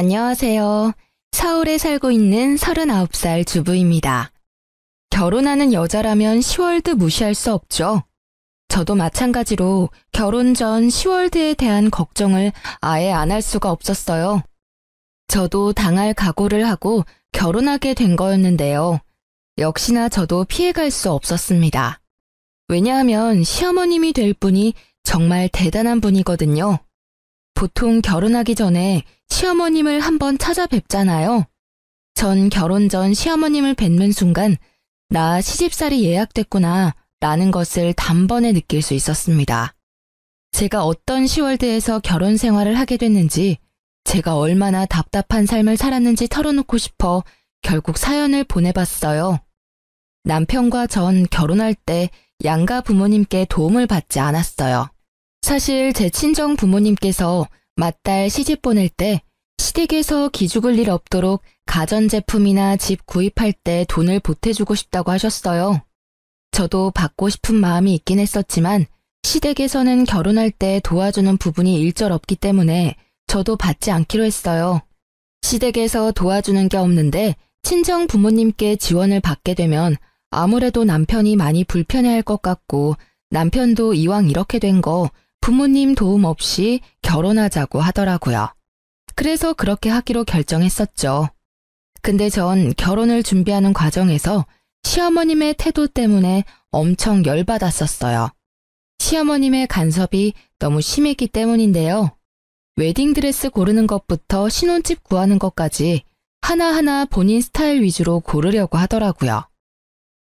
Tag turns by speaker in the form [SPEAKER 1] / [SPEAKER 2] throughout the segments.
[SPEAKER 1] 안녕하세요. 서울에 살고 있는 39살 주부입니다. 결혼하는 여자라면 시월드 무시할 수 없죠. 저도 마찬가지로 결혼 전 시월드에 대한 걱정을 아예 안 할 수가 없었어요. 저도 당할 각오를 하고 결혼하게 된 거였는데요. 역시나 저도 피해갈 수 없었습니다. 왜냐하면 시어머님이 될 분이 정말 대단한 분이거든요. 보통 결혼하기 전에 시어머님을 한번 찾아뵙잖아요. 전 결혼 전 시어머님을 뵙는 순간 나 시집살이 예약됐구나 라는 것을 단번에 느낄 수 있었습니다. 제가 어떤 시월드에서 결혼 생활을 하게 됐는지, 제가 얼마나 답답한 삶을 살았는지 털어놓고 싶어 결국 사연을 보내봤어요. 남편과 전 결혼할 때 양가 부모님께 도움을 받지 않았어요. 사실 제 친정 부모님께서 맏딸 시집 보낼 때 시댁에서 기죽을 일 없도록 가전제품이나 집 구입할 때 돈을 보태주고 싶다고 하셨어요. 저도 받고 싶은 마음이 있긴 했었지만 시댁에서는 결혼할 때 도와주는 부분이 일절 없기 때문에 저도 받지 않기로 했어요. 시댁에서 도와주는 게 없는데 친정 부모님께 지원을 받게 되면 아무래도 남편이 많이 불편해할 것 같고, 남편도 이왕 이렇게 된 거 부모님 도움 없이 결혼하자고 하더라고요. 그래서 그렇게 하기로 결정했었죠. 근데 전 결혼을 준비하는 과정에서 시어머님의 태도 때문에 엄청 열받았었어요. 시어머님의 간섭이 너무 심했기 때문인데요. 웨딩드레스 고르는 것부터 신혼집 구하는 것까지 하나하나 본인 스타일 위주로 고르려고 하더라고요.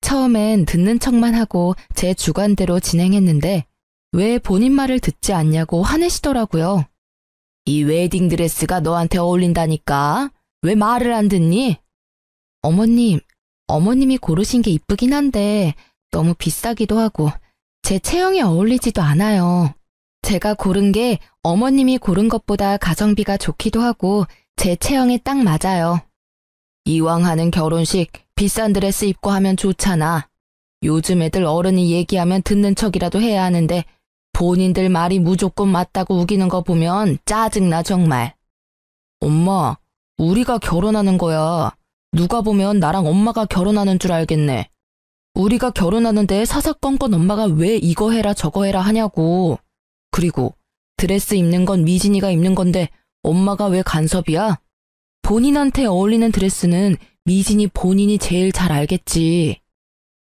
[SPEAKER 1] 처음엔 듣는 척만 하고 제 주관대로 진행했는데 왜 본인 말을 듣지 않냐고 화내시더라고요. 이 웨딩드레스가 너한테 어울린다니까? 왜 말을 안 듣니? 어머님이 고르신 게 이쁘긴 한데 너무 비싸기도 하고 제 체형에 어울리지도 않아요. 제가 고른 게 어머님이 고른 것보다 가성비가 좋기도 하고 제 체형에 딱 맞아요. 이왕 하는 결혼식 비싼 드레스 입고 하면 좋잖아. 요즘 애들 어른이 얘기하면 듣는 척이라도 해야 하는데 본인들 말이 무조건 맞다고 우기는 거 보면 짜증나 정말. 엄마, 우리가 결혼하는 거야. 누가 보면 나랑 엄마가 결혼하는 줄 알겠네. 우리가 결혼하는데 사사건건 엄마가 왜 이거 해라 저거 해라 하냐고. 그리고 드레스 입는 건 미진이가 입는 건데 엄마가 왜 간섭이야? 본인한테 어울리는 드레스는 미진이 본인이 제일 잘 알겠지.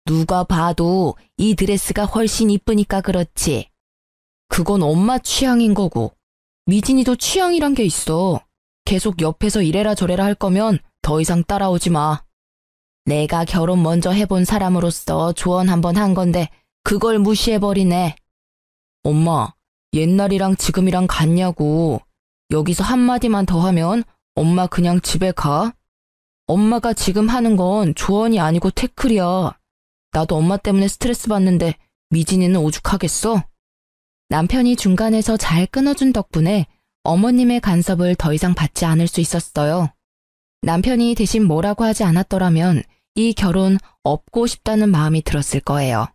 [SPEAKER 1] 누가 봐도 이 드레스가 훨씬 이쁘니까 그렇지. 그건 엄마 취향인 거고 미진이도 취향이란 게 있어. 계속 옆에서 이래라 저래라 할 거면 더 이상 따라오지 마. 내가 결혼 먼저 해본 사람으로서 조언 한번 한 건데 그걸 무시해버리네. 엄마, 옛날이랑 지금이랑 같냐고. 여기서 한마디만 더 하면 엄마 그냥 집에 가? 엄마가 지금 하는 건 조언이 아니고 태클이야. 나도 엄마 때문에 스트레스 받는데 미진이는 오죽하겠어? 남편이 중간에서 잘 끊어준 덕분에 어머님의 간섭을 더 이상 받지 않을 수 있었어요. 남편이 대신 뭐라고 하지 않았더라면 이 결혼 업고 싶다는 마음이 들었을 거예요.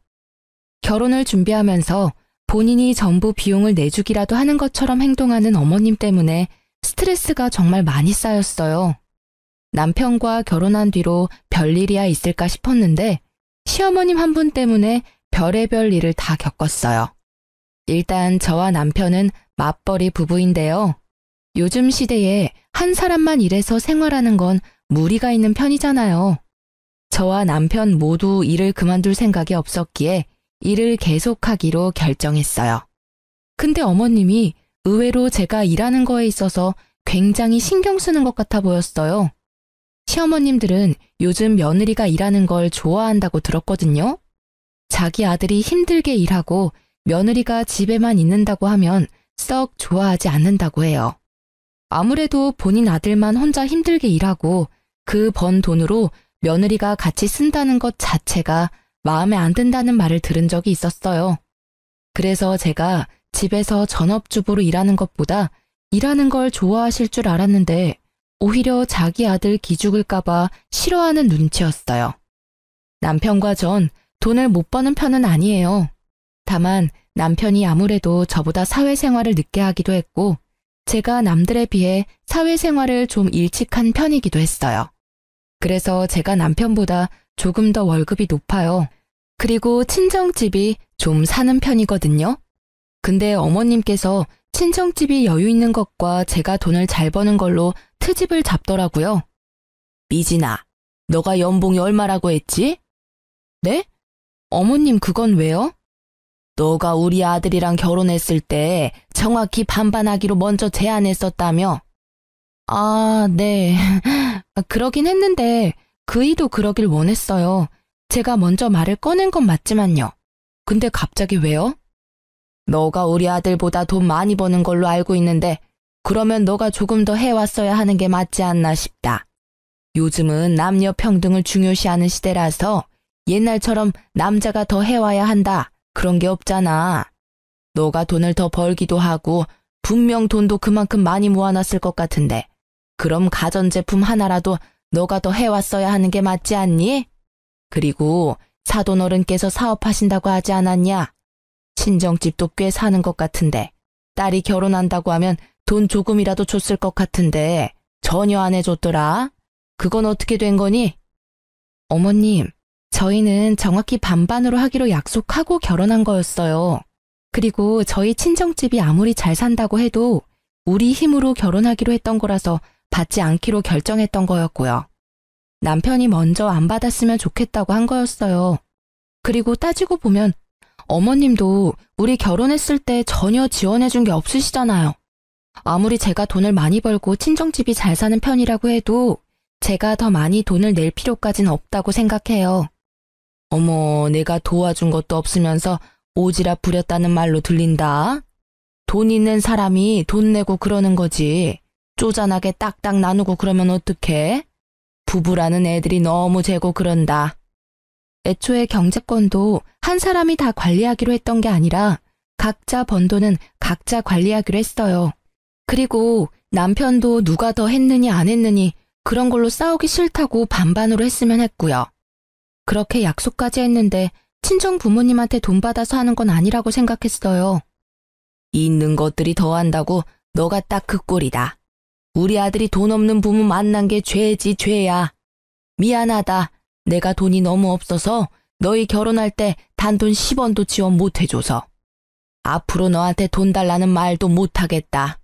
[SPEAKER 1] 결혼을 준비하면서 본인이 전부 비용을 내주기라도 하는 것처럼 행동하는 어머님 때문에 스트레스가 정말 많이 쌓였어요. 남편과 결혼한 뒤로 별일이야 있을까 싶었는데 시어머님 한 분 때문에 별의별 일을 다 겪었어요. 일단 저와 남편은 맞벌이 부부인데요. 요즘 시대에 한 사람만 일해서 생활하는 건 무리가 있는 편이잖아요. 저와 남편 모두 일을 그만둘 생각이 없었기에 일을 계속하기로 결정했어요. 근데 어머님이 의외로 제가 일하는 거에 있어서 굉장히 신경 쓰는 것 같아 보였어요. 시어머님들은 요즘 며느리가 일하는 걸 좋아한다고 들었거든요. 자기 아들이 힘들게 일하고 며느리가 집에만 있는다고 하면 썩 좋아하지 않는다고 해요. 아무래도 본인 아들만 혼자 힘들게 일하고 그 번 돈으로 며느리가 같이 쓴다는 것 자체가 마음에 안 든다는 말을 들은 적이 있었어요. 그래서 제가 집에서 전업주부로 일하는 것보다 일하는 걸 좋아하실 줄 알았는데 오히려 자기 아들 기죽을까봐 싫어하는 눈치였어요. 남편과 전 돈을 못 버는 편은 아니에요. 다만 남편이 아무래도 저보다 사회생활을 늦게 하기도 했고 제가 남들에 비해 사회생활을 좀 일찍 한 편이기도 했어요. 그래서 제가 남편보다 조금 더 월급이 높아요. 그리고 친정집이 좀 사는 편이거든요. 근데 어머님께서 친정집이 여유 있는 것과 제가 돈을 잘 버는 걸로 트집을 잡더라고요. 미진아, 너가 연봉이 얼마라고 했지? 네? 어머님 그건 왜요? 너가 우리 아들이랑 결혼했을 때 정확히 반반하기로 먼저 제안했었다며? 아, 네. 그러긴 했는데 그이도 그러길 원했어요. 제가 먼저 말을 꺼낸 건 맞지만요. 근데 갑자기 왜요? 너가 우리 아들보다 돈 많이 버는 걸로 알고 있는데 그러면 너가 조금 더 해왔어야 하는 게 맞지 않나 싶다. 요즘은 남녀 평등을 중요시하는 시대라서 옛날처럼 남자가 더 해와야 한다. 그런 게 없잖아. 너가 돈을 더 벌기도 하고 분명 돈도 그만큼 많이 모아놨을 것 같은데 그럼 가전제품 하나라도 너가 더 해왔어야 하는 게 맞지 않니? 그리고 사돈어른께서 사업하신다고 하지 않았냐? 친정집도 꽤 사는 것 같은데 딸이 결혼한다고 하면 돈 조금이라도 줬을 것 같은데 전혀 안 해줬더라. 그건 어떻게 된 거니? 어머님, 저희는 정확히 반반으로 하기로 약속하고 결혼한 거였어요. 그리고 저희 친정집이 아무리 잘 산다고 해도 우리 힘으로 결혼하기로 했던 거라서 받지 않기로 결정했던 거였고요. 남편이 먼저 안 받았으면 좋겠다고 한 거였어요. 그리고 따지고 보면 어머님도 우리 결혼했을 때 전혀 지원해준 게 없으시잖아요. 아무리 제가 돈을 많이 벌고 친정집이 잘 사는 편이라고 해도 제가 더 많이 돈을 낼 필요까지는 없다고 생각해요. 어머, 내가 도와준 것도 없으면서 오지랖 부렸다는 말로 들린다. 돈 있는 사람이 돈 내고 그러는 거지. 쪼잔하게 딱딱 나누고 그러면 어떡해? 부부라는 애들이 너무 재고 그런다. 애초에 경제권도 한 사람이 다 관리하기로 했던 게 아니라 각자 번 돈은 각자 관리하기로 했어요. 그리고 남편도 누가 더 했느니 안 했느니 그런 걸로 싸우기 싫다고 반반으로 했으면 했고요. 그렇게 약속까지 했는데 친정 부모님한테 돈 받아서 하는 건 아니라고 생각했어요. 있는 것들이 더한다고 너가 딱 그 꼴이다. 우리 아들이 돈 없는 부모 만난 게 죄지 죄야. 미안하다. 내가 돈이 너무 없어서 너희 결혼할 때 단돈 10원도 지원 못 해줘서. 앞으로 너한테 돈 달라는 말도 못 하겠다.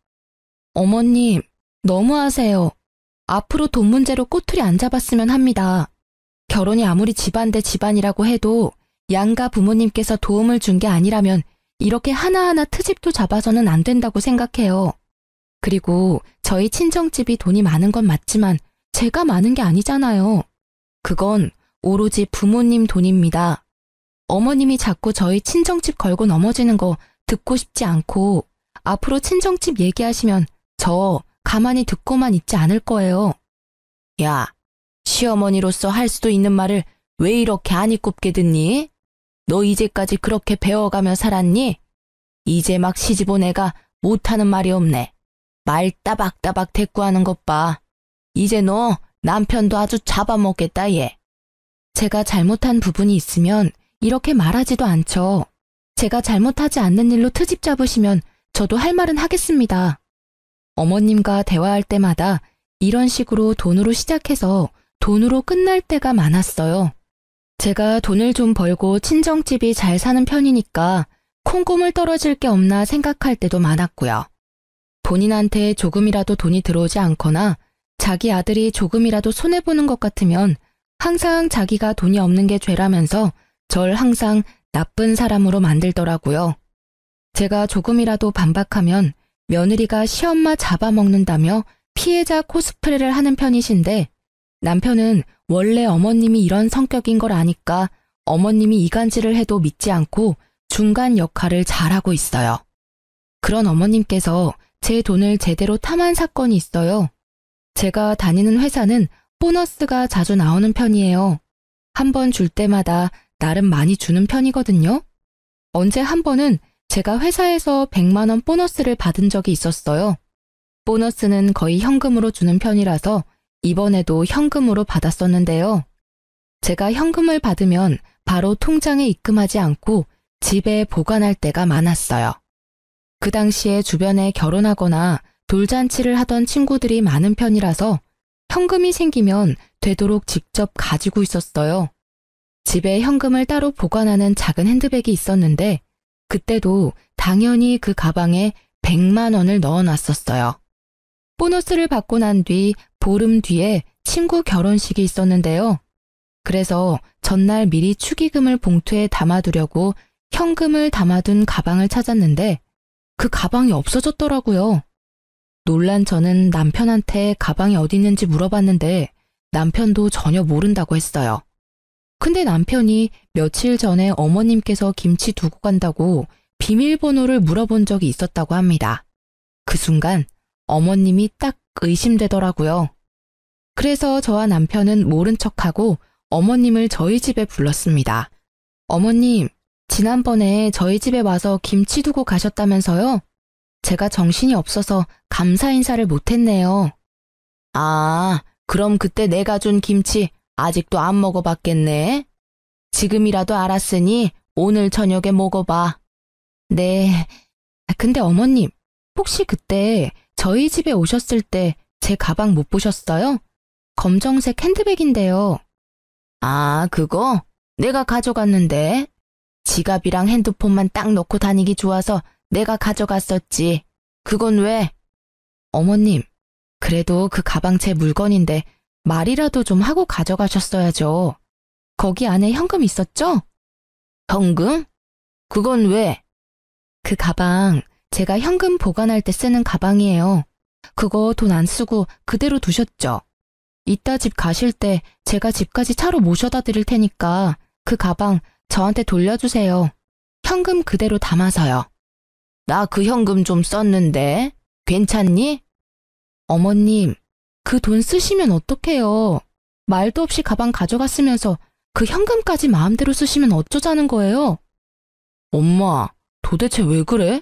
[SPEAKER 1] 어머님, 너무하세요. 앞으로 돈 문제로 꼬투리 안 잡았으면 합니다. 결혼이 아무리 집안 대 집안이라고 해도 양가 부모님께서 도움을 준 게 아니라면 이렇게 하나하나 트집도 잡아서는 안 된다고 생각해요. 그리고 저희 친정집이 돈이 많은 건 맞지만 제가 많은 게 아니잖아요. 그건 오로지 부모님 돈입니다. 어머님이 자꾸 저희 친정집 걸고 넘어지는 거 듣고 싶지 않고 앞으로 친정집 얘기하시면 저 가만히 듣고만 있지 않을 거예요. 야, 시어머니로서 할 수도 있는 말을 왜 이렇게 안 이꼽게 듣니? 너 이제까지 그렇게 배워가며 살았니? 이제 막 시집 온 애가 못하는 말이 없네. 말 따박따박 대꾸하는 것 봐. 이제 너 남편도 아주 잡아먹겠다 얘. 제가 잘못한 부분이 있으면 이렇게 말하지도 않죠. 제가 잘못하지 않는 일로 트집 잡으시면 저도 할 말은 하겠습니다. 어머님과 대화할 때마다 이런 식으로 돈으로 시작해서 돈으로 끝날 때가 많았어요. 제가 돈을 좀 벌고 친정집이 잘 사는 편이니까 콩고물 떨어질 게 없나 생각할 때도 많았고요. 본인한테 조금이라도 돈이 들어오지 않거나 자기 아들이 조금이라도 손해보는 것 같으면 항상 자기가 돈이 없는 게 죄라면서 절 항상 나쁜 사람으로 만들더라고요. 제가 조금이라도 반박하면 며느리가 시엄마 잡아먹는다며 피해자 코스프레를 하는 편이신데 남편은 원래 어머님이 이런 성격인 걸 아니까 어머님이 이간질을 해도 믿지 않고 중간 역할을 잘하고 있어요. 그런 어머님께서 제 돈을 제대로 탐한 사건이 있어요. 제가 다니는 회사는 보너스가 자주 나오는 편이에요. 한 번 줄 때마다 나름 많이 주는 편이거든요. 언제 한 번은 제가 회사에서 100만 원 보너스를 받은 적이 있었어요. 보너스는 거의 현금으로 주는 편이라서 이번에도 현금으로 받았었는데요. 제가 현금을 받으면 바로 통장에 입금하지 않고 집에 보관할 때가 많았어요. 그 당시에 주변에 결혼하거나 돌잔치를 하던 친구들이 많은 편이라서 현금이 생기면 되도록 직접 가지고 있었어요. 집에 현금을 따로 보관하는 작은 핸드백이 있었는데 그때도 당연히 그 가방에 100만 원을 넣어놨었어요. 보너스를 받고 난 뒤 보름 뒤에 친구 결혼식이 있었는데요. 그래서 전날 미리 축의금을 봉투에 담아두려고 현금을 담아둔 가방을 찾았는데 그 가방이 없어졌더라고요. 놀란 저는 남편한테 가방이 어디 있는지 물어봤는데 남편도 전혀 모른다고 했어요. 근데 남편이 며칠 전에 어머님께서 김치 두고 간다고 비밀번호를 물어본 적이 있었다고 합니다. 그 순간 어머님이 딱 의심되더라고요. 그래서 저와 남편은 모른 척하고 어머님을 저희 집에 불렀습니다. 어머님, 지난번에 저희 집에 와서 김치 두고 가셨다면서요? 제가 정신이 없어서 감사 인사를 못했네요. 아, 그럼 그때 내가 준 김치 아직도 안 먹어봤겠네? 지금이라도 알았으니 오늘 저녁에 먹어봐. 네, 근데 어머님, 혹시 그때 저희 집에 오셨을 때 제 가방 못 보셨어요? 검정색 핸드백인데요. 아, 그거? 내가 가져갔는데. 지갑이랑 핸드폰만 딱 넣고 다니기 좋아서 내가 가져갔었지. 그건 왜? 어머님, 그래도 그 가방 제 물건인데 말이라도 좀 하고 가져가셨어야죠. 거기 안에 현금 있었죠? 현금? 그건 왜? 그 가방 제가 현금 보관할 때 쓰는 가방이에요. 그거 돈 안 쓰고 그대로 두셨죠? 이따 집 가실 때 제가 집까지 차로 모셔다 드릴 테니까 그 가방 저한테 돌려주세요. 현금 그대로 담아서요. 나 그 현금 좀 썼는데 괜찮니? 어머님, 그 돈 쓰시면 어떡해요? 말도 없이 가방 가져갔으면서 그 현금까지 마음대로 쓰시면 어쩌자는 거예요? 엄마, 도대체 왜 그래?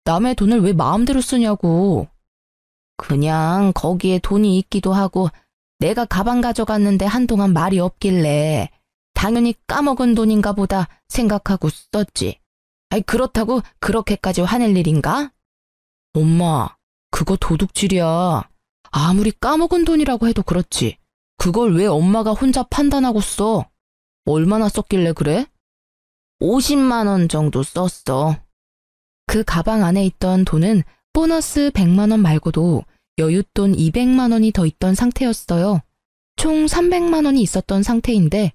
[SPEAKER 1] 남의 돈을 왜 마음대로 쓰냐고. 그냥 거기에 돈이 있기도 하고 내가 가방 가져갔는데 한동안 말이 없길래 당연히 까먹은 돈인가 보다 생각하고 썼지. 아이, 그렇다고 그렇게까지 화낼 일인가? 엄마, 그거 도둑질이야. 아무리 까먹은 돈이라고 해도 그렇지. 그걸 왜 엄마가 혼자 판단하고 써? 얼마나 썼길래 그래? 50만 원 정도 썼어. 그 가방 안에 있던 돈은 보너스 100만 원 말고도 여윳돈 200만 원이 더 있던 상태였어요. 총 300만 원이 있었던 상태인데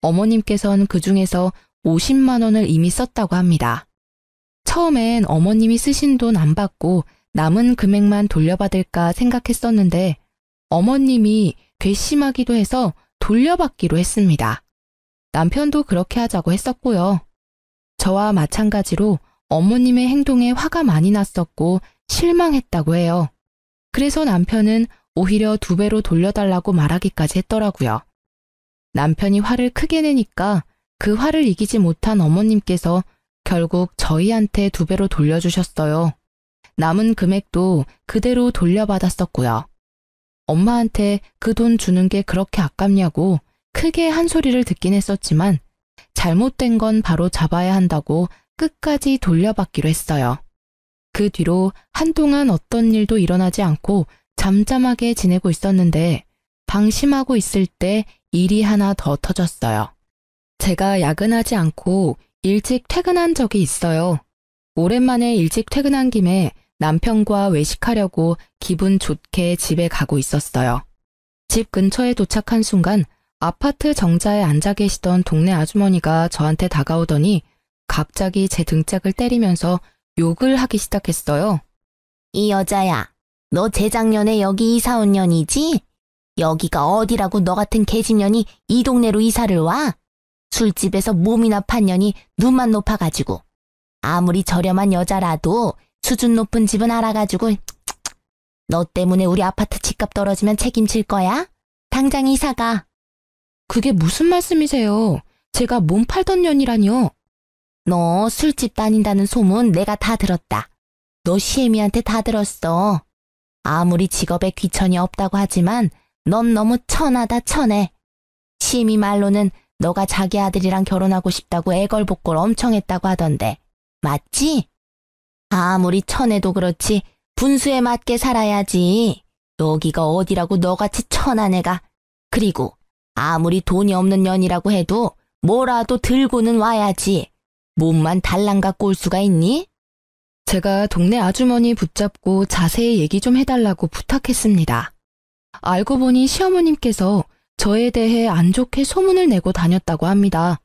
[SPEAKER 1] 어머님께서는 그중에서 50만 원을 이미 썼다고 합니다. 처음엔 어머님이 쓰신 돈 안 받고 남은 금액만 돌려받을까 생각했었는데 어머님이 괘씸하기도 해서 돌려받기로 했습니다. 남편도 그렇게 하자고 했었고요. 저와 마찬가지로 어머님의 행동에 화가 많이 났었고 실망했다고 해요. 그래서 남편은 오히려 2배로 돌려달라고 말하기까지 했더라고요. 남편이 화를 크게 내니까 그 화를 이기지 못한 어머님께서 결국 저희한테 2배로 돌려주셨어요. 남은 금액도 그대로 돌려받았었고요. 엄마한테 그 돈 주는 게 그렇게 아깝냐고 크게 한 소리를 듣긴 했었지만 잘못된 건 바로 잡아야 한다고 끝까지 돌려받기로 했어요. 그 뒤로 한동안 어떤 일도 일어나지 않고 잠잠하게 지내고 있었는데 방심하고 있을 때 일이 하나 더 터졌어요. 제가 야근하지 않고 일찍 퇴근한 적이 있어요. 오랜만에 일찍 퇴근한 김에 남편과 외식하려고 기분 좋게 집에 가고 있었어요. 집 근처에 도착한 순간 아파트 정자에 앉아 계시던 동네 아주머니가 저한테 다가오더니 갑자기 제 등짝을 때리면서 욕을 하기 시작했어요. 이 여자야, 너 재작년에 여기 이사 온 년이지? 여기가 어디라고 너 같은 계집년이 이 동네로 이사를 와? 술집에서 몸이나 판 년이 눈만 높아가지고. 아무리 저렴한 여자라도 수준 높은 집은 알아가지고 너 때문에 우리 아파트 집값 떨어지면 책임질 거야? 당장 이사가. 그게 무슨 말씀이세요? 제가 몸 팔던 년이라뇨. 너 술집 다닌다는 소문 내가 다 들었다. 너 시애미한테 다 들었어. 아무리 직업에 귀천이 없다고 하지만 넌 너무 천하다 천해. 시애미 말로는 너가 자기 아들이랑 결혼하고 싶다고 애걸복걸 엄청 했다고 하던데. 맞지? 아무리 천해도 그렇지
[SPEAKER 2] 분수에 맞게 살아야지. 여기가 어디라고 너같이 천한 애가. 그리고 아무리 돈이 없는 년이라고 해도 뭐라도 들고는 와야지. 몸만 달랑 갖고 올 수가 있니?
[SPEAKER 1] 제가 동네 아주머니 붙잡고 자세히 얘기 좀 해달라고 부탁했습니다. 알고 보니 시어머님께서 저에 대해 안 좋게 소문을 내고 다녔다고 합니다.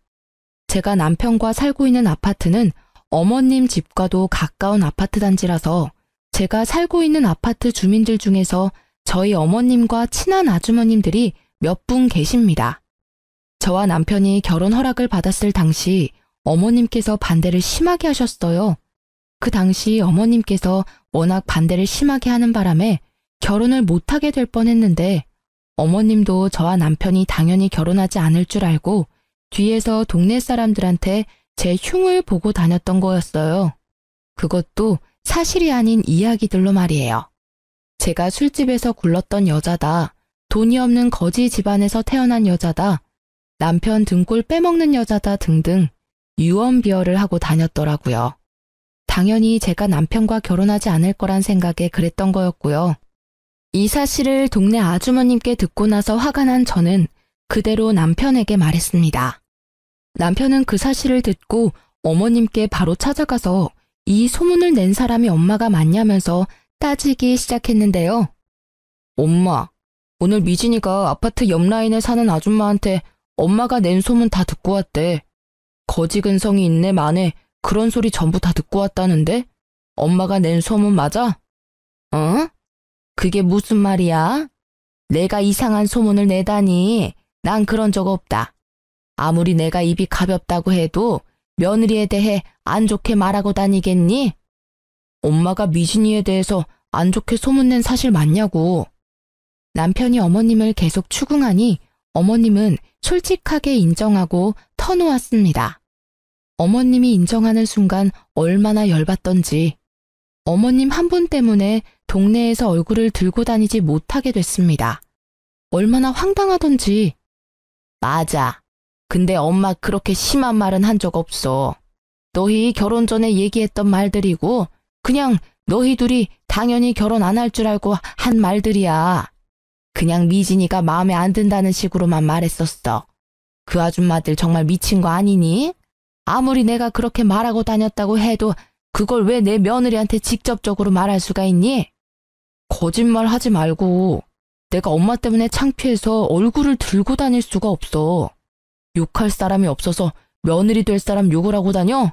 [SPEAKER 1] 제가 남편과 살고 있는 아파트는 어머님 집과도 가까운 아파트 단지라서 제가 살고 있는 아파트 주민들 중에서 저희 어머님과 친한 아주머님들이 몇 분 계십니다. 저와 남편이 결혼 허락을 받았을 당시 어머님께서 반대를 심하게 하셨어요. 그 당시 어머님께서 워낙 반대를 심하게 하는 바람에 결혼을 못하게 될 뻔했는데 어머님도 저와 남편이 당연히 결혼하지 않을 줄 알고 뒤에서 동네 사람들한테 제 흉을 보고 다녔던 거였어요. 그것도 사실이 아닌 이야기들로 말이에요. 제가 술집에서 굴렀던 여자다. 돈이 없는 거지 집안에서 태어난 여자다. 남편 등골 빼먹는 여자다 등등 유언비어를 하고 다녔더라고요. 당연히 제가 남편과 결혼하지 않을 거란 생각에 그랬던 거였고요. 이 사실을 동네 아주머님께 듣고 나서 화가 난 저는 그대로 남편에게 말했습니다. 남편은 그 사실을 듣고 어머님께 바로 찾아가서 이 소문을 낸 사람이 엄마가 맞냐면서 따지기 시작했는데요. 엄마, 오늘 미진이가 아파트 옆 라인에 사는 아줌마한테 엄마가 낸 소문 다 듣고 왔대. 거지 근성이 있네 마네 그런 소리 전부 다 듣고 왔다는데? 엄마가 낸 소문 맞아? 어? 그게 무슨 말이야? 내가 이상한 소문을 내다니. 난 그런 적 없다. 아무리 내가 입이 가볍다고 해도 며느리에 대해 안 좋게 말하고 다니겠니? 엄마가 미진이에 대해서 안 좋게 소문낸 사실 맞냐고. 남편이 어머님을 계속 추궁하니 어머님은 솔직하게 인정하고 터놓았습니다. 어머님이 인정하는 순간 얼마나 열받던지 어머님 한 분 때문에 동네에서 얼굴을 들고 다니지 못하게 됐습니다. 얼마나 황당하던지. 맞아. 근데 엄마 그렇게 심한 말은 한 적 없어. 너희 결혼 전에 얘기했던 말들이고 그냥 너희 둘이 당연히 결혼 안 할 줄 알고 한 말들이야. 그냥 미진이가 마음에 안 든다는 식으로만 말했었어. 그 아줌마들 정말 미친 거 아니니? 아무리 내가 그렇게 말하고 다녔다고 해도 그걸 왜 내 며느리한테 직접적으로 말할 수가 있니? 거짓말 하지 말고 내가 엄마 때문에 창피해서 얼굴을 들고 다닐 수가 없어. 욕할 사람이 없어서 며느리 될 사람 욕을 하고 다녀?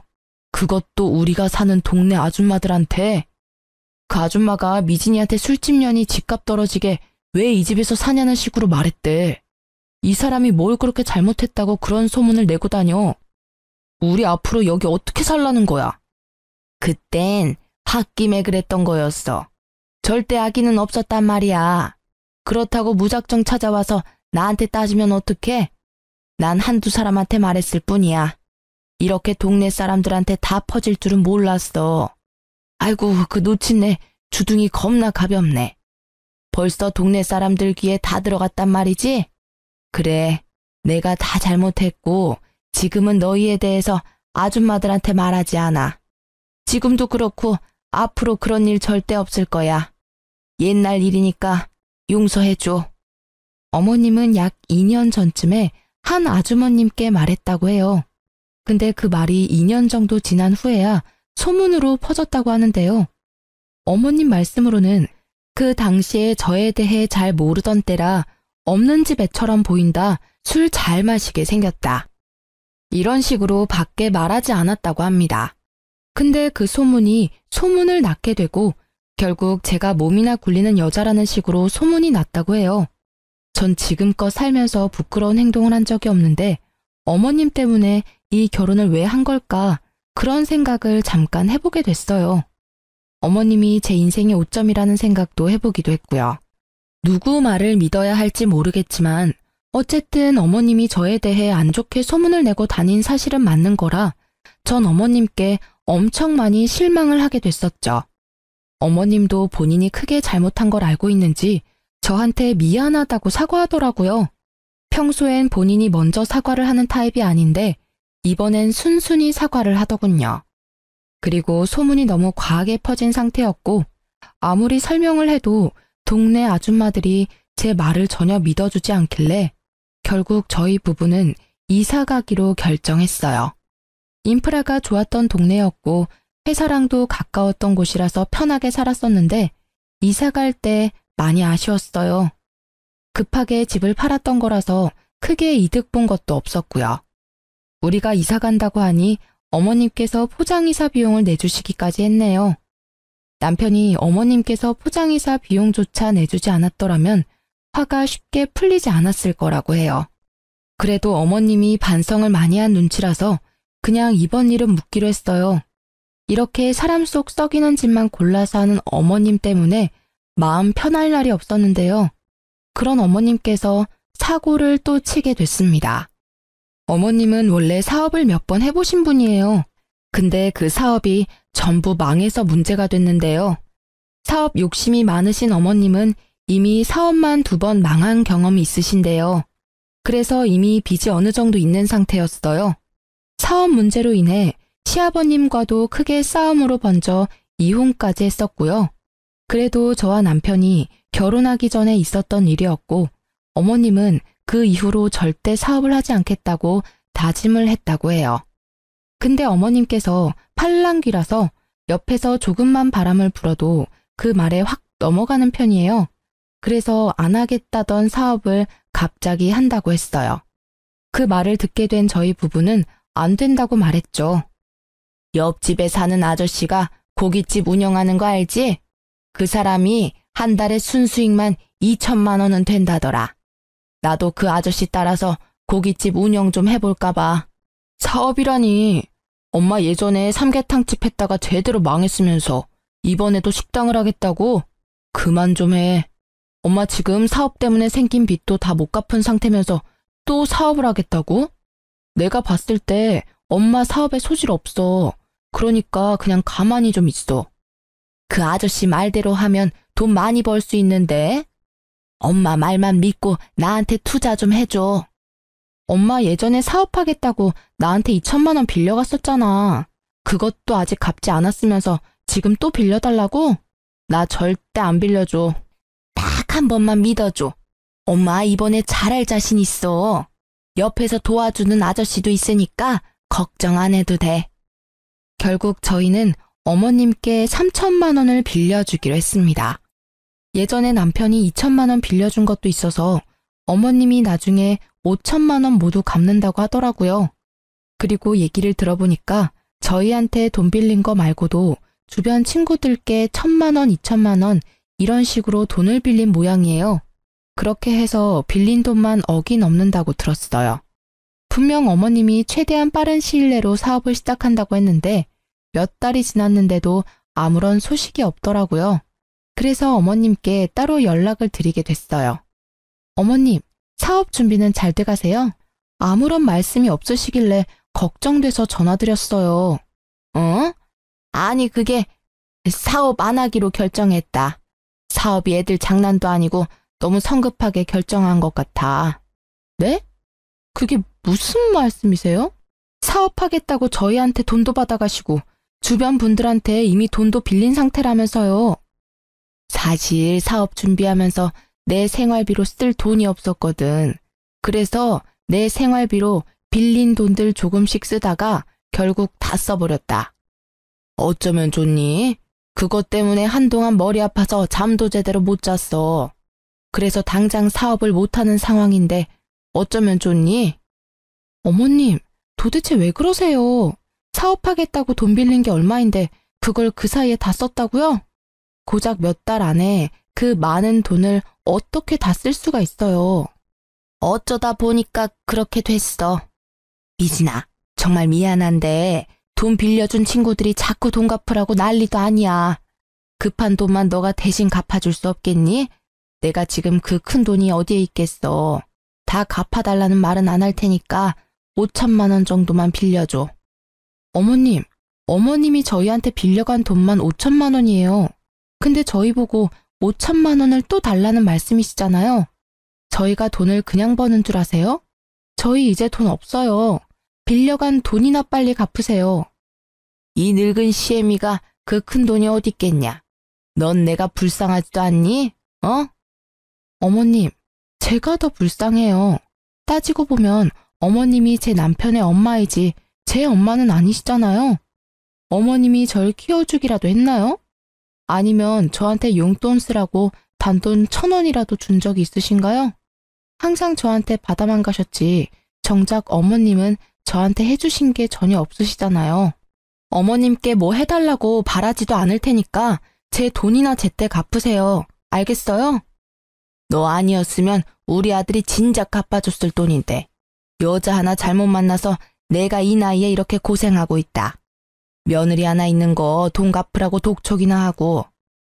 [SPEAKER 1] 그것도 우리가 사는 동네 아줌마들한테. 그 아줌마가 미진이한테 술집 년이 집값 떨어지게 왜 이 집에서 사냐는 식으로 말했대. 이 사람이 뭘 그렇게 잘못했다고 그런 소문을 내고 다녀. 우리 앞으로 여기 어떻게 살라는 거야? 그땐 홧김에 그랬던 거였어. 절대 악의는 없었단 말이야. 그렇다고 무작정 찾아와서 나한테 따지면 어떡해? 난 한두 사람한테 말했을 뿐이야. 이렇게 동네 사람들한테 다 퍼질 줄은 몰랐어. 아이고, 그 놓친네 주둥이 겁나 가볍네. 벌써 동네 사람들 귀에 다 들어갔단 말이지? 그래, 내가 다 잘못했고 지금은 너희에 대해서 아줌마들한테 말하지 않아. 지금도 그렇고 앞으로 그런 일 절대 없을 거야. 옛날 일이니까 용서해줘. 어머님은 약 2년 전쯤에 한 아주머님께 말했다고 해요. 근데 그 말이 2년 정도 지난 후에야 소문으로 퍼졌다고 하는데요. 어머님 말씀으로는 그 당시에 저에 대해 잘 모르던 때라 없는 집 애처럼 보인다, 술 잘 마시게 생겼다. 이런 식으로 밖에 말하지 않았다고 합니다. 근데 그 소문이 소문을 낳게 되고 결국 제가 몸이나 굴리는 여자라는 식으로 소문이 났다고 해요. 전 지금껏 살면서 부끄러운 행동을 한 적이 없는데 어머님 때문에 이 결혼을 왜 한 걸까 그런 생각을 잠깐 해보게 됐어요. 어머님이 제 인생의 오점이라는 생각도 해보기도 했고요. 누구 말을 믿어야 할지 모르겠지만 어쨌든 어머님이 저에 대해 안 좋게 소문을 내고 다닌 사실은 맞는 거라 전 어머님께 엄청 많이 실망을 하게 됐었죠. 어머님도 본인이 크게 잘못한 걸 알고 있는지 저한테 미안하다고 사과하더라고요. 평소엔 본인이 먼저 사과를 하는 타입이 아닌데 이번엔 순순히 사과를 하더군요. 그리고 소문이 너무 과하게 퍼진 상태였고 아무리 설명을 해도 동네 아줌마들이 제 말을 전혀 믿어주지 않길래 결국 저희 부부는 이사 가기로 결정했어요. 인프라가 좋았던 동네였고 회사랑도 가까웠던 곳이라서 편하게 살았었는데 이사 갈 때 많이 아쉬웠어요. 급하게 집을 팔았던 거라서 크게 이득 본 것도 없었고요. 우리가 이사 간다고 하니 어머님께서 포장이사 비용을 내주시기까지 했네요. 남편이 어머님께서 포장이사 비용조차 내주지 않았더라면 화가 쉽게 풀리지 않았을 거라고 해요. 그래도 어머님이 반성을 많이 한 눈치라서 그냥 이번 일은 묻기로 했어요. 이렇게 사람 속 썩이는 짓만 골라서 하는 어머님 때문에 마음 편할 날이 없었는데요. 그런 어머님께서 사고를 또 치게 됐습니다. 어머님은 원래 사업을 몇 번 해보신 분이에요. 근데 그 사업이 전부 망해서 문제가 됐는데요. 사업 욕심이 많으신 어머님은 이미 사업만 2번 망한 경험이 있으신데요. 그래서 이미 빚이 어느 정도 있는 상태였어요. 사업 문제로 인해 시아버님과도 크게 싸움으로 번져 이혼까지 했었고요. 그래도 저와 남편이 결혼하기 전에 있었던 일이었고 어머님은 그 이후로 절대 사업을 하지 않겠다고 다짐을 했다고 해요. 근데 어머님께서 팔랑귀라서 옆에서 조금만 바람을 불어도 그 말에 확 넘어가는 편이에요. 그래서 안 하겠다던 사업을 갑자기 한다고 했어요. 그 말을 듣게 된 저희 부부는 안 된다고 말했죠. 옆집에 사는 아저씨가 고깃집 운영하는 거 알지? 그 사람이 한 달에 순수익만 2천만 원은 된다더라. 나도 그 아저씨 따라서 고깃집 운영 좀 해볼까 봐. 사업이라니. 엄마 예전에 삼계탕집 했다가 제대로 망했으면서 이번에도 식당을 하겠다고? 그만 좀 해. 엄마 지금 사업 때문에 생긴 빚도 다 못 갚은 상태면서 또 사업을 하겠다고? 내가 봤을 때 엄마 사업에 소질 없어. 그러니까 그냥 가만히 좀 있어. 그 아저씨 말대로 하면 돈 많이 벌 수 있는데. 엄마 말만 믿고 나한테 투자 좀 해줘. 엄마 예전에 사업하겠다고 나한테 2천만 원 빌려갔었잖아. 그것도 아직 갚지 않았으면서 지금 또 빌려달라고? 나 절대 안 빌려줘. 딱 한 번만 믿어줘. 엄마 이번에 잘할 자신 있어. 옆에서 도와주는 아저씨도 있으니까 걱정 안 해도 돼. 결국 저희는 어머님께 3천만 원을 빌려주기로 했습니다. 예전에 남편이 2천만 원 빌려준 것도 있어서 어머님이 나중에 5천만 원 모두 갚는다고 하더라고요. 그리고 얘기를 들어보니까 저희한테 돈 빌린 거 말고도 주변 친구들께 1,000만 원, 2천만 원 이런 식으로 돈을 빌린 모양이에요. 그렇게 해서 빌린 돈만 억이 넘는다고 들었어요. 분명 어머님이 최대한 빠른 시일 내로 사업을 시작한다고 했는데 몇 달이 지났는데도 아무런 소식이 없더라고요. 그래서 어머님께 따로 연락을 드리게 됐어요. 어머님, 사업 준비는 잘 돼가세요? 아무런 말씀이 없으시길래 걱정돼서 전화드렸어요. 어? 아니 그게 사업 안 하기로 결정했다. 사업이 애들 장난도 아니고 너무 성급하게 결정한 것 같아. 네? 그게 무슨 말씀이세요? 사업하겠다고 저희한테 돈도 받아가시고 주변 분들한테 이미 돈도 빌린 상태라면서요. 사실 사업 준비하면서 내 생활비로 쓸 돈이 없었거든. 그래서 내 생활비로 빌린 돈들 조금씩 쓰다가 결국 다 써버렸다. 어쩌면 좋니? 그것 때문에 한동안 머리 아파서 잠도 제대로 못 잤어. 그래서 당장 사업을 못하는 상황인데 어쩌면 좋니? 어머님, 도대체 왜 그러세요? 사업하겠다고 돈 빌린 게 얼마인데 그걸 그 사이에 다 썼다고요? 고작 몇 달 안에 그 많은 돈을 어떻게 다 쓸 수가 있어요? 어쩌다 보니까 그렇게 됐어. 미진아, 정말 미안한데 돈 빌려준 친구들이 자꾸 돈 갚으라고 난리도 아니야. 급한 돈만 너가 대신 갚아줄 수 없겠니? 내가 지금 그 큰 돈이 어디에 있겠어. 다 갚아달라는 말은 안 할 테니까 5천만 원 정도만 빌려줘. 어머님, 어머님이 저희한테 빌려간 돈만 5천만 원이에요. 근데 저희 보고 5천만 원을 또 달라는 말씀이시잖아요. 저희가 돈을 그냥 버는 줄 아세요? 저희 이제 돈 없어요. 빌려간 돈이나 빨리 갚으세요. 이 늙은 시애미가 그 큰 돈이 어디 있겠냐.
[SPEAKER 2] 넌 내가 불쌍하지도 않니? 어?
[SPEAKER 1] 어머님, 제가 더 불쌍해요. 따지고 보면 어머님이 제 남편의 엄마이지 제 엄마는 아니시잖아요. 어머님이 절 키워주기라도 했나요? 아니면 저한테 용돈 쓰라고 단돈 1,000원이라도 준 적이 있으신가요? 항상 저한테 받아만 가셨지 정작 어머님은 저한테 해주신 게 전혀 없으시잖아요. 어머님께 뭐 해달라고 바라지도 않을 테니까 제 돈이나 제때 갚으세요. 알겠어요?
[SPEAKER 2] 너 아니었으면 우리 아들이 진작 갚아줬을 돈인데 여자 하나 잘못 만나서 내가 이 나이에 이렇게 고생하고 있다. 며느리 하나 있는 거 돈 갚으라고 독촉이나 하고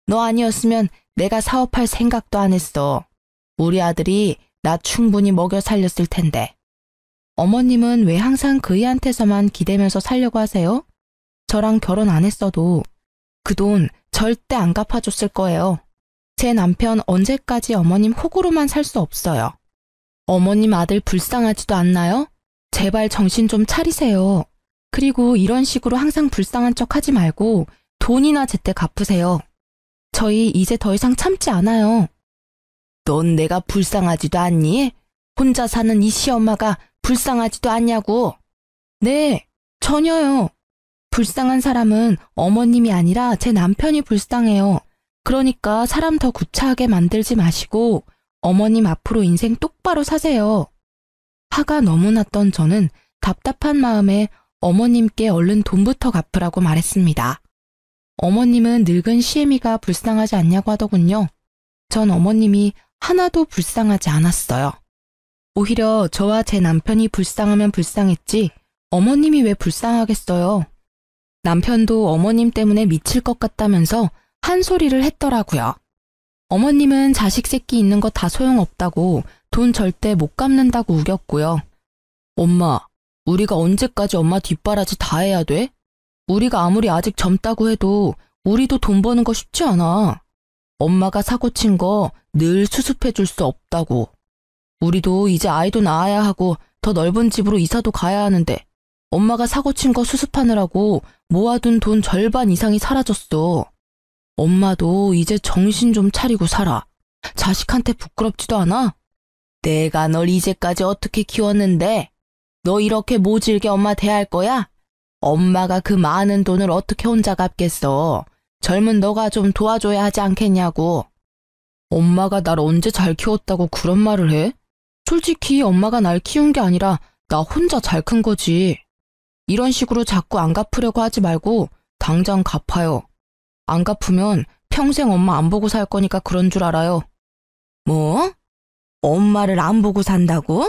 [SPEAKER 2] 너 아니었으면 내가 사업할 생각도 안 했어. 우리 아들이 나 충분히 먹여 살렸을 텐데.
[SPEAKER 1] 어머님은 왜 항상 그이한테서만 기대면서 살려고 하세요? 저랑 결혼 안 했어도 그 돈 절대 안 갚아줬을 거예요. 제 남편 언제까지 어머님 호구로만 살 수 없어요. 어머님 아들 불쌍하지도 않나요? 제발 정신 좀 차리세요. 그리고 이런 식으로 항상 불쌍한 척 하지 말고 돈이나 제때 갚으세요. 저희 이제 더 이상 참지 않아요.
[SPEAKER 2] 넌 내가 불쌍하지도 않니? 혼자 사는 이 시엄마가 불쌍하지도 않냐고.
[SPEAKER 1] 네, 전혀요. 불쌍한 사람은 어머님이 아니라 제 남편이 불쌍해요. 그러니까 사람 더 구차하게 만들지 마시고 어머님 앞으로 인생 똑바로 사세요. 화가 너무 났던 저는 답답한 마음에 어머님께 얼른 돈부터 갚으라고 말했습니다. 어머님은 늙은 시애미가 불쌍하지 않냐고 하더군요. 전 어머님이 하나도 불쌍하지 않았어요. 오히려 저와 제 남편이 불쌍하면 불쌍했지 어머님이 왜 불쌍하겠어요. 남편도 어머님 때문에 미칠 것 같다면서 한 소리를 했더라고요. 어머님은 자식 새끼 있는 거 다 소용없다고 돈 절대 못 갚는다고 우겼고요.
[SPEAKER 2] 엄마, 우리가 언제까지 엄마 뒷바라지 다 해야 돼? 우리가 아무리 아직 젊다고 해도 우리도 돈 버는 거 쉽지 않아. 엄마가 사고 친 거 늘 수습해 줄 수 없다고. 우리도 이제 아이도 낳아야 하고 더 넓은 집으로 이사도 가야 하는데 엄마가 사고 친 거 수습하느라고 모아둔 돈 절반 이상이 사라졌어. 엄마도 이제 정신 좀 차리고 살아. 자식한테 부끄럽지도 않아? 내가 널 이제까지 어떻게 키웠는데? 너 이렇게 모질게 엄마 대할 거야? 엄마가 그 많은 돈을 어떻게 혼자 갚겠어? 젊은 너가 좀 도와줘야 하지 않겠냐고. 엄마가 날 언제 잘 키웠다고 그런 말을 해? 솔직히 엄마가 날 키운 게 아니라 나 혼자 잘 큰 거지. 이런 식으로 자꾸 안 갚으려고 하지 말고 당장 갚아요. 안 갚으면 평생 엄마 안 보고 살 거니까 그런 줄 알아요.
[SPEAKER 1] 뭐? 엄마를 안 보고 산다고?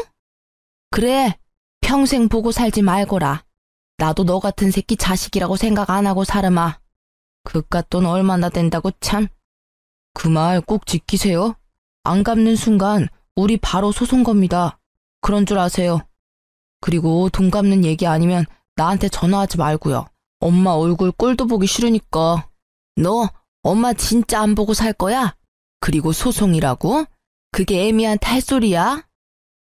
[SPEAKER 2] 그래, 평생 보고 살지 말거라. 나도 너 같은 새끼 자식이라고 생각 안 하고 살으마. 그깟 돈 얼마나 된다고 참. 그 말 꼭 지키세요. 안 갚는 순간 우리 바로 소송 겁니다. 그런 줄 아세요. 그리고 돈 갚는 얘기 아니면 나한테 전화하지 말고요. 엄마 얼굴 꼴도 보기 싫으니까. 너 엄마 진짜 안 보고 살 거야? 그리고 소송이라고? 그게 애미한테 할 소리야?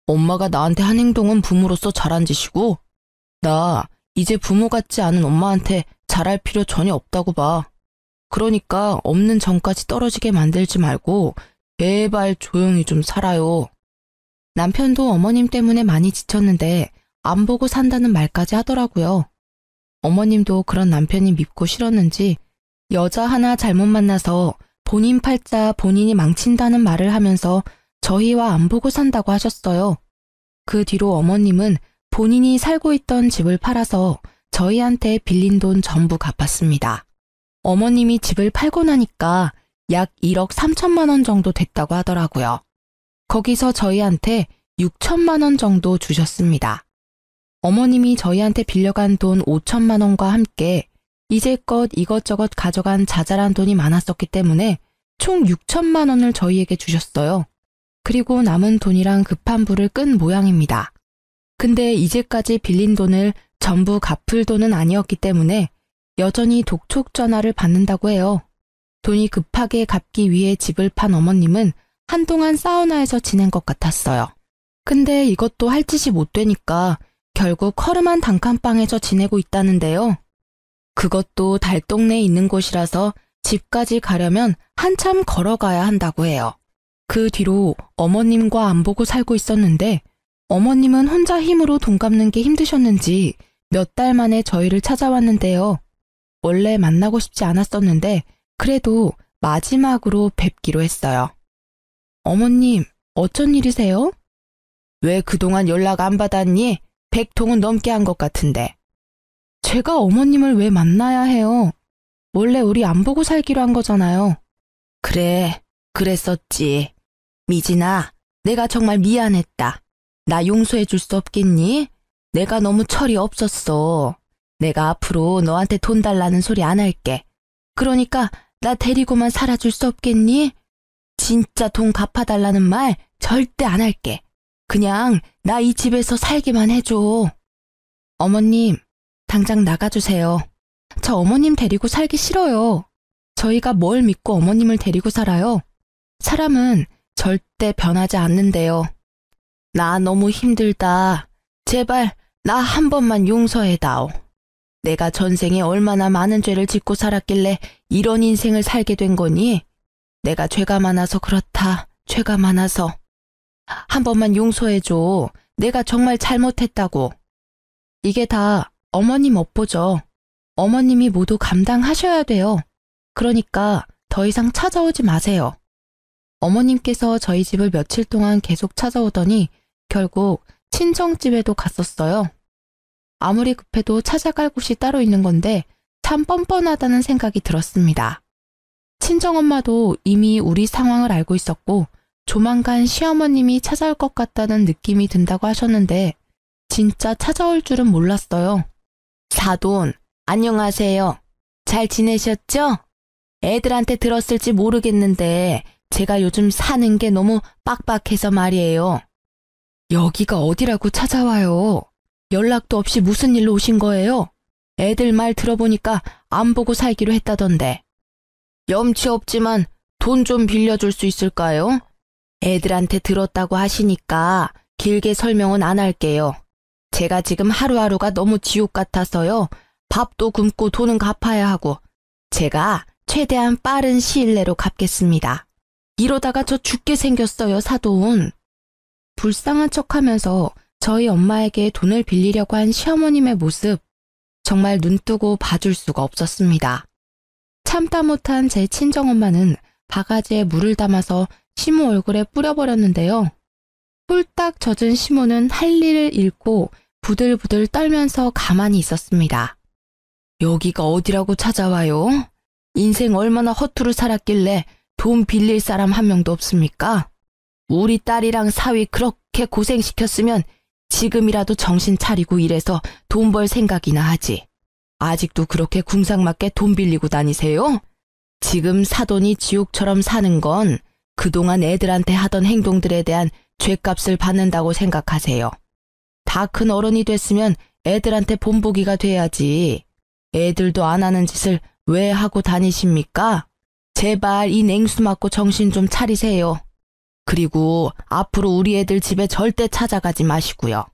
[SPEAKER 2] 엄마가 나한테 한 행동은 부모로서 잘한 짓이고 나 이제 부모 같지 않은 엄마한테 잘할 필요 전혀 없다고 봐. 그러니까 없는 전까지 떨어지게 만들지 말고 제발 조용히 좀 살아요.
[SPEAKER 1] 남편도 어머님 때문에 많이 지쳤는데 안 보고 산다는 말까지 하더라고요. 어머님도 그런 남편이 밉고 싫었는지 여자 하나 잘못 만나서 본인 팔자 본인이 망친다는 말을 하면서 저희와 안 보고 산다고 하셨어요. 그 뒤로 어머님은 본인이 살고 있던 집을 팔아서 저희한테 빌린 돈 전부 갚았습니다. 어머님이 집을 팔고 나니까 약 1억 3천만 원 정도 됐다고 하더라고요. 거기서 저희한테 6천만 원 정도 주셨습니다. 어머님이 저희한테 빌려간 돈 5천만 원과 함께 이제껏 이것저것 가져간 자잘한 돈이 많았었기 때문에 총 6천만 원을 저희에게 주셨어요. 그리고 남은 돈이랑 급한 불을 끈 모양입니다. 근데 이제까지 빌린 돈을 전부 갚을 돈은 아니었기 때문에 여전히 독촉 전화를 받는다고 해요. 돈이 급하게 갚기 위해 집을 판 어머님은 한동안 사우나에서 지낸 것 같았어요. 근데 이것도 할 짓이 못 되니까 결국 허름한 단칸방에서 지내고 있다는데요. 그것도 달동네에 있는 곳이라서 집까지 가려면 한참 걸어가야 한다고 해요. 그 뒤로 어머님과 안 보고 살고 있었는데 어머님은 혼자 힘으로 돈 갚는 게 힘드셨는지 몇 달 만에 저희를 찾아왔는데요. 원래 만나고 싶지 않았었는데 그래도 마지막으로 뵙기로 했어요. 어머님, 어쩐 일이세요? 왜 그동안 연락 안 받았니? 100통은 넘게 한 것 같은데. 제가 어머님을 왜 만나야 해요? 원래 우리 안 보고 살기로 한 거잖아요. 그래, 그랬었지. 미진아, 내가 정말 미안했다. 나 용서해 줄 수 없겠니? 내가 너무 철이 없었어. 내가 앞으로 너한테 돈 달라는 소리 안 할게. 그러니까 나 데리고만 살아줄 수 없겠니? 진짜 돈 갚아달라는 말 절대 안 할게. 그냥 나 이 집에서 살기만 해줘. 어머님, 당장 나가주세요. 저 어머님 데리고 살기 싫어요. 저희가 뭘 믿고 어머님을 데리고 살아요? 사람은 절대 변하지 않는데요. 나 너무 힘들다. 제발 나 한 번만 용서해다오. 내가 전생에 얼마나 많은 죄를 짓고 살았길래 이런 인생을 살게 된 거니? 내가 죄가 많아서 그렇다. 죄가 많아서. 한 번만 용서해줘. 내가 정말 잘못했다고. 이게 다 어머님 업보죠. 어머님이 모두 감당하셔야 돼요. 그러니까 더 이상 찾아오지 마세요. 어머님께서 저희 집을 며칠 동안 계속 찾아오더니 결국 친정집에도 갔었어요. 아무리 급해도 찾아갈 곳이 따로 있는 건데 참 뻔뻔하다는 생각이 들었습니다. 친정엄마도 이미 우리 상황을 알고 있었고 조만간 시어머님이 찾아올 것 같다는 느낌이 든다고 하셨는데 진짜 찾아올 줄은 몰랐어요. 사돈, 안녕하세요. 잘 지내셨죠? 애들한테 들었을지 모르겠는데 제가 요즘 사는 게 너무 빡빡해서 말이에요. 여기가 어디라고 찾아와요? 연락도 없이 무슨 일로 오신 거예요? 애들 말 들어보니까 안 보고 살기로 했다던데. 염치 없지만 돈 좀 빌려줄 수 있을까요? 애들한테 들었다고 하시니까 길게 설명은 안 할게요. 제가 지금 하루하루가 너무 지옥 같아서요. 밥도 굶고 돈은 갚아야 하고 제가 최대한 빠른 시일 내로 갚겠습니다. 이러다가 저 죽게 생겼어요, 사돈. 불쌍한 척하면서 저희 엄마에게 돈을 빌리려고 한 시어머님의 모습 정말 눈뜨고 봐줄 수가 없었습니다. 참다 못한 제 친정엄마는 바가지에 물을 담아서 시모 얼굴에 뿌려버렸는데요. 홀딱 젖은 시모는 할 일을 잃고 부들부들 떨면서 가만히 있었습니다. 여기가 어디라고 찾아와요? 인생 얼마나 허투루 살았길래 돈 빌릴 사람 한 명도 없습니까? 우리 딸이랑 사위 그렇게 고생시켰으면 지금이라도 정신 차리고 일해서 돈 벌 생각이나 하지. 아직도 그렇게 궁상맞게 돈 빌리고 다니세요? 지금 사돈이 지옥처럼 사는 건 그동안 애들한테 하던 행동들에 대한 죗값을 받는다고 생각하세요. 다 큰 어른이 됐으면 애들한테 본보기가 돼야지. 애들도 안 하는 짓을 왜 하고 다니십니까? 제발 이 냉수 맞고 정신 좀 차리세요. 그리고 앞으로 우리 애들 집에 절대 찾아가지 마시고요.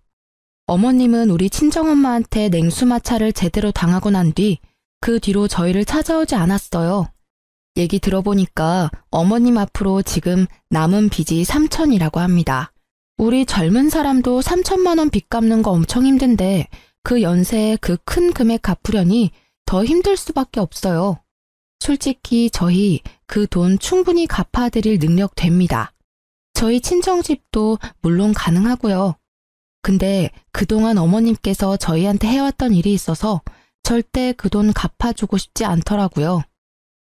[SPEAKER 1] 어머님은 우리 친정엄마한테 냉수마찰을 제대로 당하고 난 뒤 그 뒤로 저희를 찾아오지 않았어요. 얘기 들어보니까 어머님 앞으로 지금 남은 빚이 3천이라고 합니다. 우리 젊은 사람도 3천만 원 빚 갚는 거 엄청 힘든데 그 연세에 그 큰 금액 갚으려니 더 힘들 수밖에 없어요. 솔직히 저희 그 돈 충분히 갚아드릴 능력 됩니다. 저희 친정집도 물론 가능하고요. 근데 그동안 어머님께서 저희한테 해왔던 일이 있어서 절대 그 돈 갚아주고 싶지 않더라고요.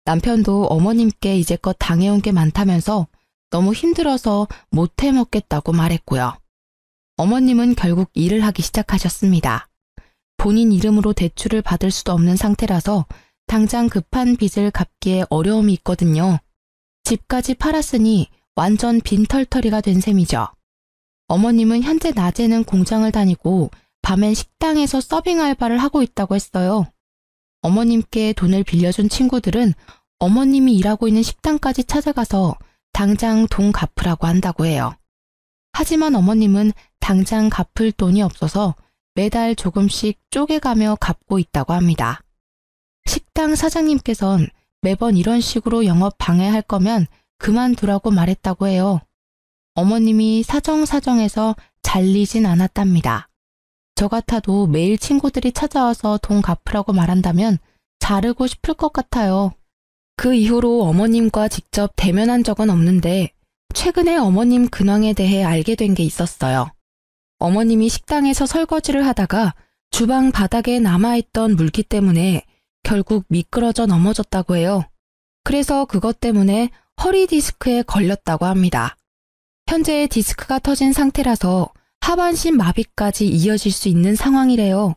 [SPEAKER 1] 남편도 어머님께 이제껏 당해온 게 많다면서 너무 힘들어서 못 해먹겠다고 말했고요. 어머님은 결국 일을 하기 시작하셨습니다. 본인 이름으로 대출을 받을 수도 없는 상태라서 당장 급한 빚을 갚기에 어려움이 있거든요. 집까지 팔았으니 완전 빈털터리가 된 셈이죠. 어머님은 현재 낮에는 공장을 다니고 밤엔 식당에서 서빙 알바를 하고 있다고 했어요. 어머님께 돈을 빌려준 친구들은 어머님이 일하고 있는 식당까지 찾아가서 당장 돈 갚으라고 한다고 해요. 하지만 어머님은 당장 갚을 돈이 없어서 매달 조금씩 쪼개가며 갚고 있다고 합니다. 식당 사장님께선 매번 이런 식으로 영업 방해할 거면 그만두라고 말했다고 해요. 어머님이 사정사정해서 잘리진 않았답니다. 저 같아도 매일 친구들이 찾아와서 돈 갚으라고 말한다면 자르고 싶을 것 같아요. 그 이후로 어머님과 직접 대면한 적은 없는데 최근에 어머님 근황에 대해 알게 된 게 있었어요. 어머님이 식당에서 설거지를 하다가 주방 바닥에 남아있던 물기 때문에 결국 미끄러져 넘어졌다고 해요. 그래서 그것 때문에 허리 디스크에 걸렸다고 합니다. 현재 디스크가 터진 상태라서 하반신 마비까지 이어질 수 있는 상황이래요.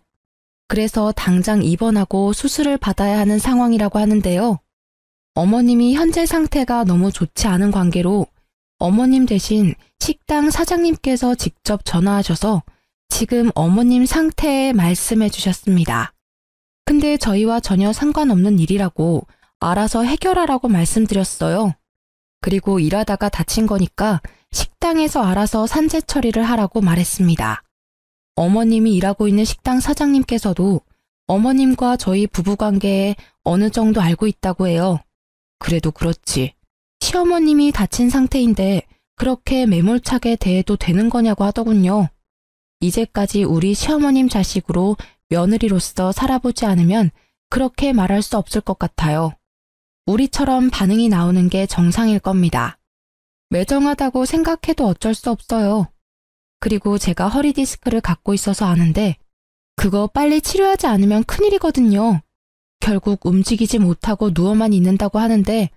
[SPEAKER 1] 그래서 당장 입원하고 수술을 받아야 하는 상황이라고 하는데요. 어머님이 현재 상태가 너무 좋지 않은 관계로 어머님 대신 식당 사장님께서 직접 전화하셔서 지금 어머님 상태에 말씀해 주셨습니다. 근데 저희와 전혀 상관없는 일이라고 알아서 해결하라고 말씀드렸어요. 그리고 일하다가 다친 거니까 식당에서 알아서 산재 처리를 하라고 말했습니다. 어머님이 일하고 있는 식당 사장님께서도 어머님과 저희 부부관계에 어느 정도 알고 있다고 해요. 그래도 그렇지. 시어머님이 다친 상태인데 그렇게 매몰차게 대해도 되는 거냐고 하더군요. 이제까지 우리 시어머님 자식으로 며느리로서 살아보지 않으면 그렇게 말할 수 없을 것 같아요. 우리처럼 반응이 나오는 게 정상일 겁니다. 매정하다고 생각해도 어쩔 수 없어요. 그리고 제가 허리 디스크를 갖고 있어서 아는데 그거 빨리 치료하지 않으면 큰일이거든요. 결국 움직이지 못하고 누워만 있는다고 하는데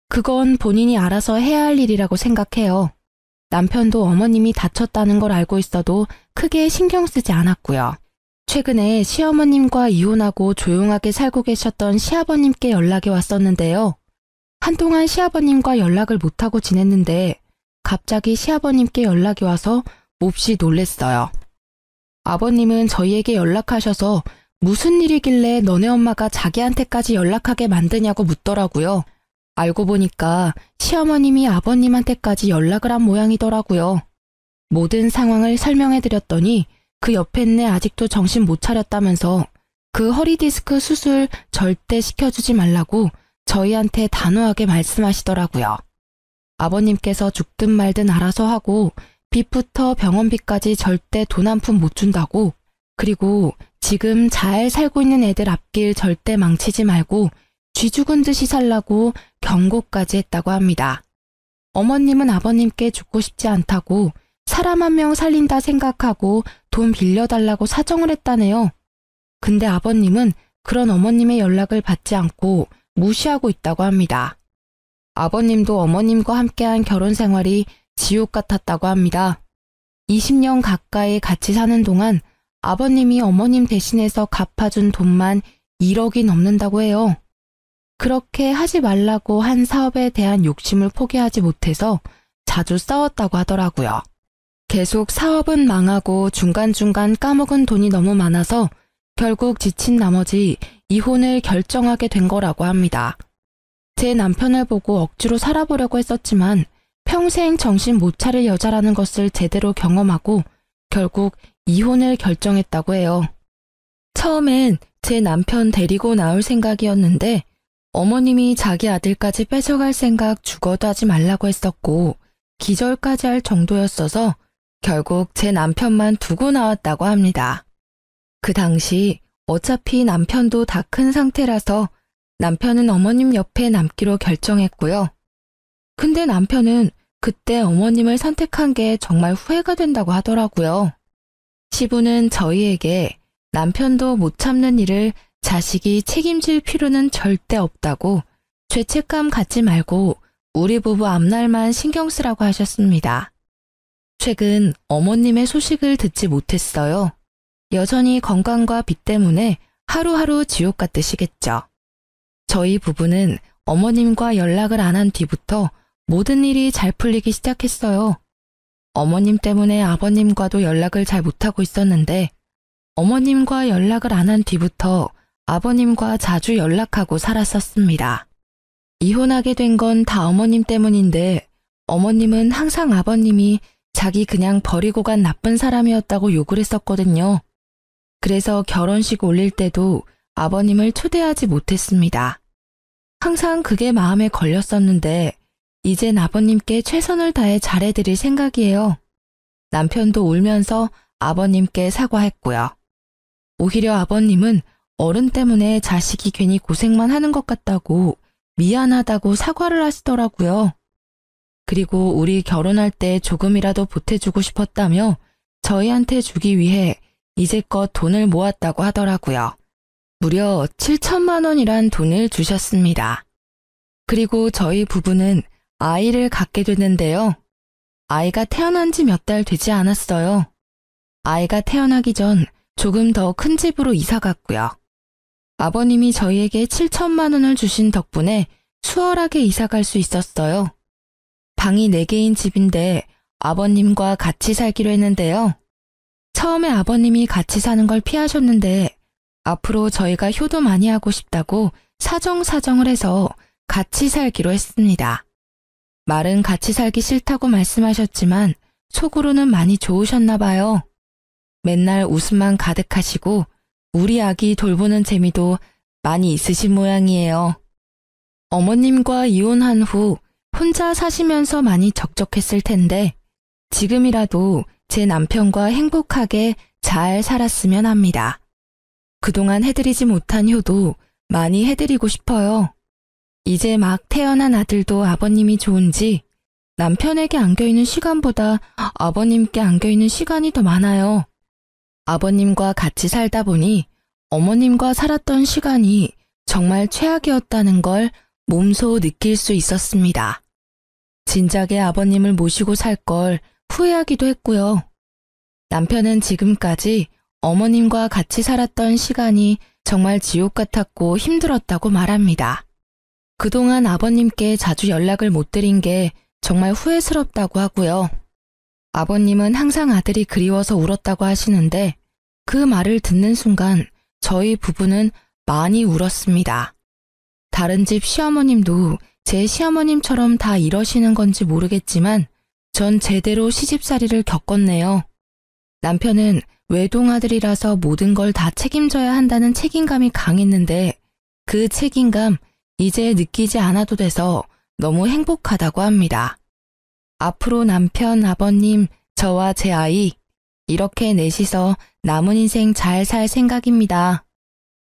[SPEAKER 1] 그건 본인이 알아서 해야 할 일이라고 생각해요. 남편도 어머님이 다쳤다는 걸 알고 있어도 크게 신경 쓰지 않았고요. 최근에 시어머님과 이혼하고 조용하게 살고 계셨던 시아버님께 연락이 왔었는데요. 한동안 시아버님과 연락을 못하고 지냈는데 갑자기 시아버님께 연락이 와서 몹시 놀랬어요. 아버님은 저희에게 연락하셔서 무슨 일이길래 너네 엄마가 자기한테까지 연락하게 만드냐고 묻더라고요. 알고 보니까 시어머님이 아버님한테까지 연락을 한 모양이더라고요. 모든 상황을 설명해드렸더니 그 옆에 아직도 정신 못 차렸다면서 그 허리 디스크 수술 절대 시켜주지 말라고 저희한테 단호하게 말씀하시더라고요. 아버님께서 죽든 말든 알아서 하고 빚부터 병원비까지 절대 돈 한 푼 못 준다고, 그리고 지금 잘 살고 있는 애들 앞길 절대 망치지 말고 쥐 죽은 듯이 살라고 경고까지 했다고 합니다. 어머님은 아버님께 죽고 싶지 않다고 사람 한 명 살린다 생각하고 돈 빌려달라고 사정을 했다네요. 근데 아버님은 그런 어머님의 연락을 받지 않고 무시하고 있다고 합니다. 아버님도 어머님과 함께한 결혼 생활이 지옥 같았다고 합니다. 20년 가까이 같이 사는 동안 아버님이 어머님 대신해서 갚아준 돈만 1억이 넘는다고 해요. 그렇게 하지 말라고 한 사업에 대한 욕심을 포기하지 못해서 자주 싸웠다고 하더라고요. 계속 사업은 망하고 중간중간 까먹은 돈이 너무 많아서 결국 지친 나머지 이혼을 결정하게 된 거라고 합니다. 제 남편을 보고 억지로 살아보려고 했었지만 평생 정신 못 차릴 여자라는 것을 제대로 경험하고 결국 이혼을 결정했다고 해요. 처음엔 제 남편 데리고 나올 생각이었는데 어머님이 자기 아들까지 뺏어갈 생각 죽어도 하지 말라고 했었고 기절까지 할 정도였어서 결국 제 남편만 두고 나왔다고 합니다. 그 당시 어차피 남편도 다 큰 상태라서 남편은 어머님 옆에 남기로 결정했고요. 근데 남편은 그때 어머님을 선택한 게 정말 후회가 된다고 하더라고요. 시부는 저희에게 남편도 못 참는 일을 자식이 책임질 필요는 절대 없다고 죄책감 갖지 말고 우리 부부 앞날만 신경 쓰라고 하셨습니다. 최근 어머님의 소식을 듣지 못했어요. 여전히 건강과 빚 때문에 하루하루 지옥 같으시겠죠. 저희 부부는 어머님과 연락을 안 한 뒤부터 모든 일이 잘 풀리기 시작했어요. 어머님 때문에 아버님과도 연락을 잘 못하고 있었는데 어머님과 연락을 안 한 뒤부터 아버님과 자주 연락하고 살았었습니다. 이혼하게 된 건 다 어머님 때문인데 어머님은 항상 아버님이 자기 그냥 버리고 간 나쁜 사람이었다고 욕을 했었거든요. 그래서 결혼식 올릴 때도 아버님을 초대하지 못했습니다. 항상 그게 마음에 걸렸었는데 이젠 아버님께 최선을 다해 잘해드릴 생각이에요. 남편도 울면서 아버님께 사과했고요. 오히려 아버님은 어른 때문에 자식이 괜히 고생만 하는 것 같다고 미안하다고 사과를 하시더라고요. 그리고 우리 결혼할 때 조금이라도 보태주고 싶었다며 저희한테 주기 위해 이제껏 돈을 모았다고 하더라고요. 무려 7천만 원이란 돈을 주셨습니다. 그리고 저희 부부는 아이를 갖게 됐는데요. 아이가 태어난 지 몇 달 되지 않았어요. 아이가 태어나기 전 조금 더 큰 집으로 이사 갔고요. 아버님이 저희에게 7천만 원을 주신 덕분에 수월하게 이사 갈 수 있었어요. 방이 4개인 집인데 아버님과 같이 살기로 했는데요. 처음에 아버님이 같이 사는 걸 피하셨는데 앞으로 저희가 효도 많이 하고 싶다고 사정사정을 해서 같이 살기로 했습니다. 말은 같이 살기 싫다고 말씀하셨지만 속으로는 많이 좋으셨나 봐요. 맨날 웃음만 가득하시고 우리 아기 돌보는 재미도 많이 있으신 모양이에요. 어머님과 이혼한 후 혼자 사시면서 많이 적적했을 텐데 지금이라도 제 남편과 행복하게 잘 살았으면 합니다. 그동안 해드리지 못한 효도 많이 해드리고 싶어요. 이제 막 태어난 아들도 아버님이 좋은지 남편에게 안겨있는 시간보다 아버님께 안겨있는 시간이 더 많아요. 아버님과 같이 살다 보니 어머님과 살았던 시간이 정말 최악이었다는 걸 몸소 느낄 수 있었습니다. 진작에 아버님을 모시고 살 걸 후회하기도 했고요. 남편은 지금까지 어머님과 같이 살았던 시간이 정말 지옥 같았고 힘들었다고 말합니다. 그동안 아버님께 자주 연락을 못 드린 게 정말 후회스럽다고 하고요. 아버님은 항상 아들이 그리워서 울었다고 하시는데 그 말을 듣는 순간 저희 부부는 많이 울었습니다. 다른 집 시어머님도 제 시어머님처럼 다 이러시는 건지 모르겠지만 전 제대로 시집살이를 겪었네요. 남편은 외동아들이라서 모든 걸 다 책임져야 한다는 책임감이 강했는데 그 책임감 이제 느끼지 않아도 돼서 너무 행복하다고 합니다. 앞으로 남편, 아버님, 저와 제 아이 이렇게 넷이서 남은 인생 잘 살 생각입니다.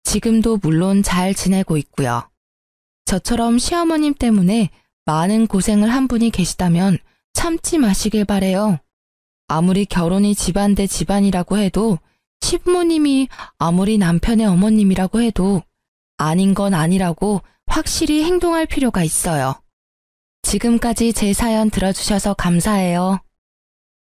[SPEAKER 1] 지금도 물론 잘 지내고 있고요. 저처럼 시어머님 때문에 많은 고생을 한 분이 계시다면 참지 마시길 바래요. 아무리 결혼이 집안 대 집안이라고 해도 시부모님이 아무리 남편의 어머님이라고 해도 아닌 건 아니라고 확실히 행동할 필요가 있어요. 지금까지 제 사연 들어주셔서 감사해요.